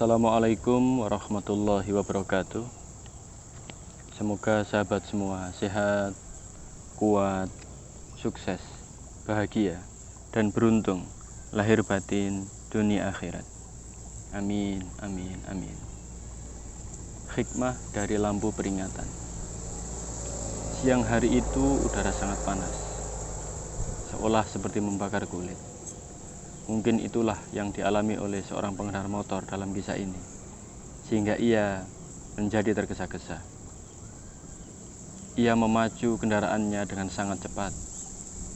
Assalamualaikum warahmatullahi wabarakatuh. Semoga sahabat semua sehat, kuat, sukses, bahagia, dan beruntung lahir batin dunia akhirat. Amin, amin, amin. Hikmah dari lampu peringatan. Siang hari itu udara sangat panas, seolah seperti membakar kulit. Mungkin itulah yang dialami oleh seorang pengendara motor dalam kisah ini, sehingga ia menjadi tergesa-gesa. Ia memacu kendaraannya dengan sangat cepat.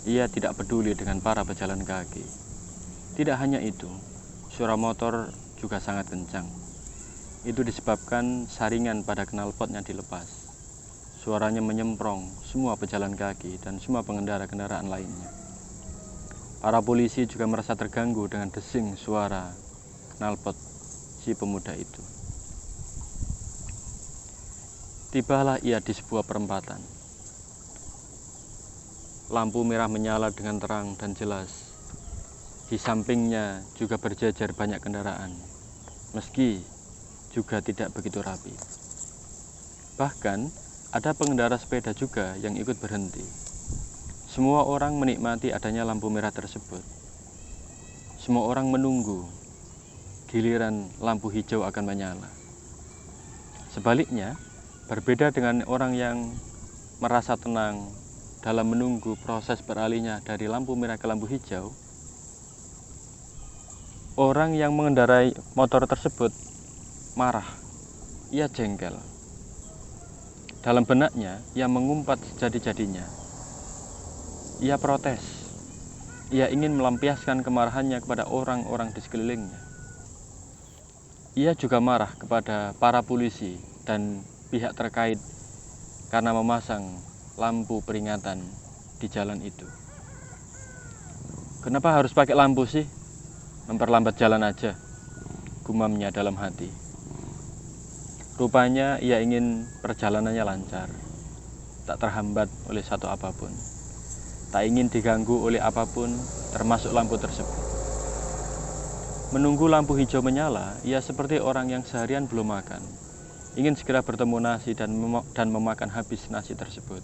Ia tidak peduli dengan para pejalan kaki. Tidak hanya itu, suara motor juga sangat kencang. Itu disebabkan saringan pada knalpotnya dilepas. Suaranya menyemprong semua pejalan kaki dan semua pengendara kendaraan lainnya. Para polisi juga merasa terganggu dengan desing suara knalpot si pemuda itu. Tibalah ia di sebuah perempatan. Lampu merah menyala dengan terang dan jelas. Di sampingnya juga berjajar banyak kendaraan, meski juga tidak begitu rapi. Bahkan ada pengendara sepeda juga yang ikut berhenti. Semua orang menikmati adanya lampu merah tersebut. Semua orang menunggu giliran lampu hijau akan menyala. Sebaliknya, berbeda dengan orang yang merasa tenang dalam menunggu proses beralihnya dari lampu merah ke lampu hijau, orang yang mengendarai motor tersebut marah. Ia jengkel. Dalam benaknya, ia mengumpat sejadi-jadinya. Ia protes. Ia ingin melampiaskan kemarahannya kepada orang-orang di sekelilingnya. Ia juga marah kepada para polisi dan pihak terkait karena memasang lampu peringatan di jalan itu. Kenapa harus pakai lampu sih? Memperlambat jalan aja, gumamnya dalam hati. Rupanya ia ingin perjalanannya lancar, tak terhambat oleh satu apapun. Tak ingin diganggu oleh apapun, termasuk lampu tersebut. Menunggu lampu hijau menyala, ia seperti orang yang seharian belum makan. Ingin segera bertemu nasi dan memakan habis nasi tersebut.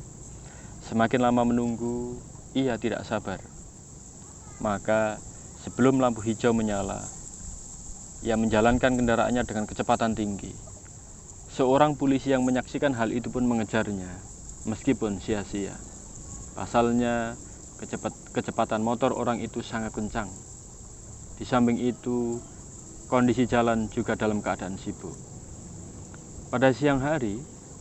Semakin lama menunggu, ia tidak sabar. Maka sebelum lampu hijau menyala, ia menjalankan kendaraannya dengan kecepatan tinggi. Seorang polisi yang menyaksikan hal itu pun mengejarnya, meskipun sia-sia. Pasalnya, kecepatan motor orang itu sangat kencang. Di samping itu, kondisi jalan juga dalam keadaan sibuk. Pada siang hari,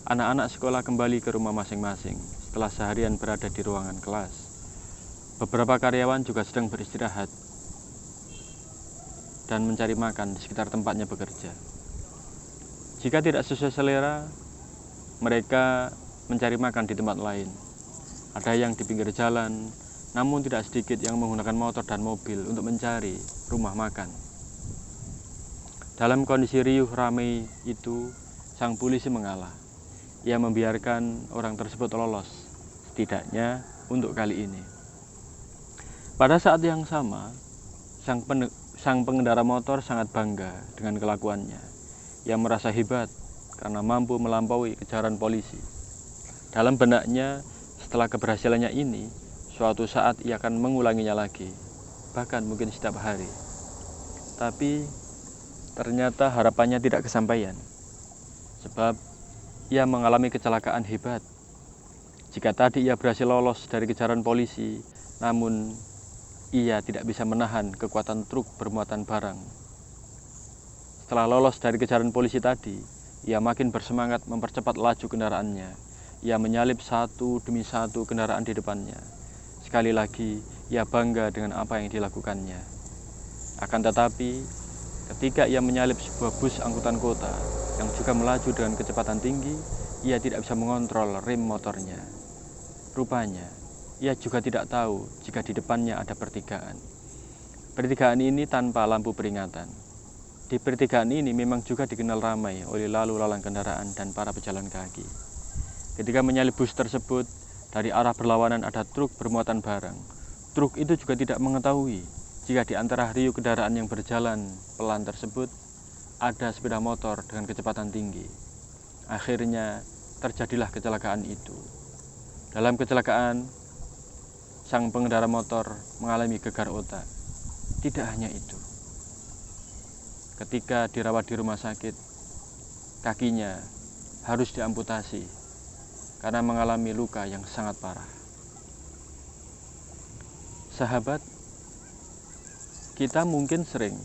anak-anak sekolah kembali ke rumah masing-masing setelah seharian berada di ruangan kelas. Beberapa karyawan juga sedang beristirahat dan mencari makan di sekitar tempatnya bekerja. Jika tidak sesuai selera, mereka mencari makan di tempat lain. Ada yang di pinggir jalan, namun tidak sedikit yang menggunakan motor dan mobil untuk mencari rumah makan. Dalam kondisi riuh ramai itu, sang polisi mengalah. Ia membiarkan orang tersebut lolos, setidaknya untuk kali ini. Pada saat yang sama, sang pengendara motor sangat bangga dengan kelakuannya. Ia merasa hebat karena mampu melampaui kejaran polisi. Dalam benaknya, setelah keberhasilannya ini, suatu saat ia akan mengulanginya lagi, bahkan mungkin setiap hari. Tapi ternyata harapannya tidak kesampaian, sebab ia mengalami kecelakaan hebat. Jika tadi ia berhasil lolos dari kejaran polisi, namun ia tidak bisa menahan kekuatan truk bermuatan barang. Setelah lolos dari kejaran polisi tadi, ia makin bersemangat mempercepat laju kendaraannya. Ia menyalip satu demi satu kendaraan di depannya. Sekali lagi, ia bangga dengan apa yang dilakukannya. Akan tetapi, ketika ia menyalip sebuah bus angkutan kota yang juga melaju dengan kecepatan tinggi, ia tidak bisa mengontrol rem motornya. Rupanya, ia juga tidak tahu jika di depannya ada pertigaan. Pertigaan ini tanpa lampu peringatan. Di pertigaan ini memang juga dikenal ramai oleh lalu lalang kendaraan dan para pejalan kaki. Ketika menyalip bus tersebut, dari arah berlawanan ada truk bermuatan barang. Truk itu juga tidak mengetahui jika di antara riuh kendaraan yang berjalan pelan tersebut, ada sepeda motor dengan kecepatan tinggi. Akhirnya terjadilah kecelakaan itu. Dalam kecelakaan, sang pengendara motor mengalami gegar otak. Tidak hanya itu. Ketika dirawat di rumah sakit, kakinya harus diamputasi karena mengalami luka yang sangat parah. Sahabat, kita mungkin sering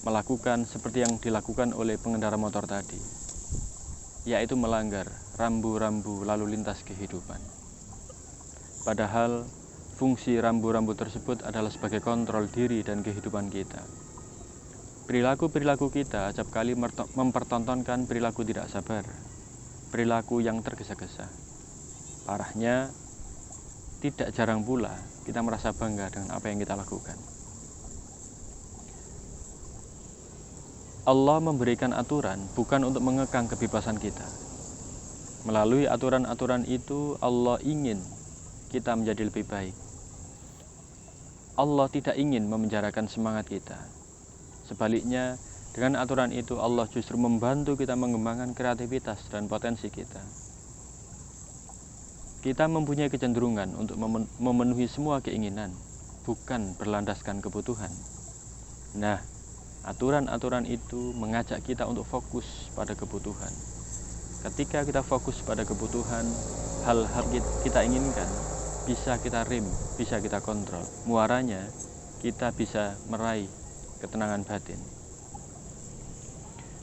melakukan seperti yang dilakukan oleh pengendara motor tadi, yaitu melanggar rambu-rambu lalu lintas kehidupan. Padahal fungsi rambu-rambu tersebut adalah sebagai kontrol diri dan kehidupan kita. Perilaku-perilaku kita acap kali mempertontonkan perilaku tidak sabar, perilaku yang tergesa-gesa. Parahnya, tidak jarang pula kita merasa bangga dengan apa yang kita lakukan. Allah memberikan aturan bukan untuk mengekang kebebasan kita. Melalui aturan-aturan itu, Allah ingin kita menjadi lebih baik. Allah tidak ingin memenjarakan semangat kita. Sebaliknya, dengan aturan itu Allah justru membantu kita mengembangkan kreativitas dan potensi kita. Kita mempunyai kecenderungan untuk memenuhi semua keinginan, bukan berlandaskan kebutuhan. Nah, aturan-aturan itu mengajak kita untuk fokus pada kebutuhan. Ketika kita fokus pada kebutuhan, hal-hal kita inginkan bisa kita rem, bisa kita kontrol. Muaranya, kita bisa meraih ketenangan batin.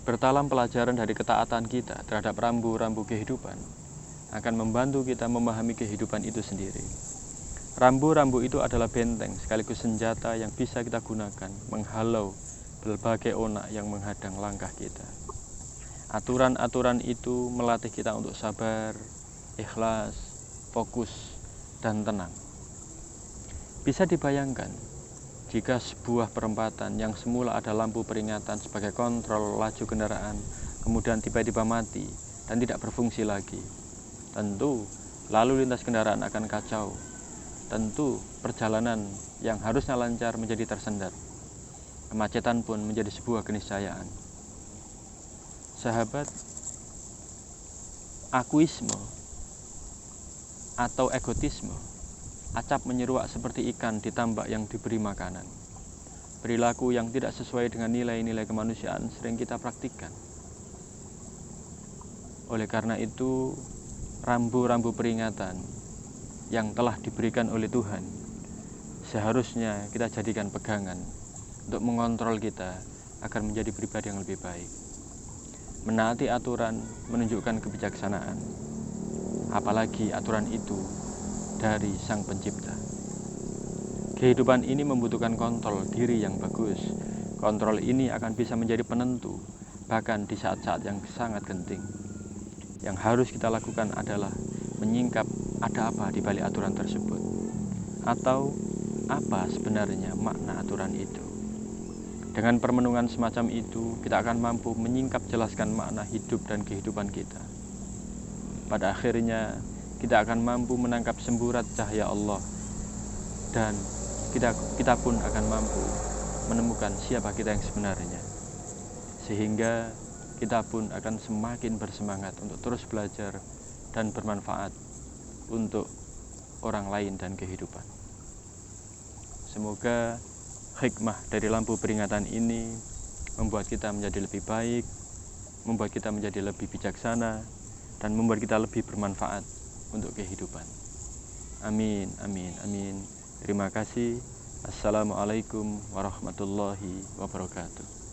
Bertalam pelajaran dari ketaatan kita terhadap rambu-rambu kehidupan akan membantu kita memahami kehidupan itu sendiri. Rambu-rambu itu adalah benteng sekaligus senjata yang bisa kita gunakan menghalau berbagai onak yang menghadang langkah kita. Aturan-aturan itu melatih kita untuk sabar, ikhlas, fokus, dan tenang. Bisa dibayangkan jika sebuah perempatan yang semula ada lampu peringatan sebagai kontrol laju kendaraan kemudian tiba-tiba mati dan tidak berfungsi lagi. Tentu lalu lintas kendaraan akan kacau. Tentu perjalanan yang harusnya lancar menjadi tersendat. Kemacetan pun menjadi sebuah keniscayaan. Sahabat, akuisme atau egotisme acap menyeruak seperti ikan di tambak yang diberi makanan. Perilaku yang tidak sesuai dengan nilai-nilai kemanusiaan sering kita praktikkan. Oleh karena itu, rambu-rambu peringatan yang telah diberikan oleh Tuhan seharusnya kita jadikan pegangan untuk mengontrol kita agar menjadi pribadi yang lebih baik. Menaati aturan menunjukkan kebijaksanaan, apalagi aturan itu dari Sang Pencipta. Kehidupan ini membutuhkan kontrol diri yang bagus. Kontrol ini akan bisa menjadi penentu, bahkan di saat-saat yang sangat genting. Yang harus kita lakukan adalah menyingkap ada apa di balik aturan tersebut, atau apa sebenarnya makna aturan itu. Dengan permenungan semacam itu, kita akan mampu menyingkap jelaskan makna hidup dan kehidupan kita. Pada akhirnya, kita akan mampu menangkap semburat cahaya Allah, dan kita pun akan mampu menemukan siapa kita yang sebenarnya. Sehingga kita pun akan semakin bersemangat untuk terus belajar dan bermanfaat untuk orang lain dan kehidupan. Semoga hikmah dari lampu peringatan ini membuat kita menjadi lebih baik, membuat kita menjadi lebih bijaksana, dan membuat kita lebih bermanfaat untuk kehidupan. Amin, amin, amin. Terima kasih. Assalamualaikum warahmatullahi wabarakatuh.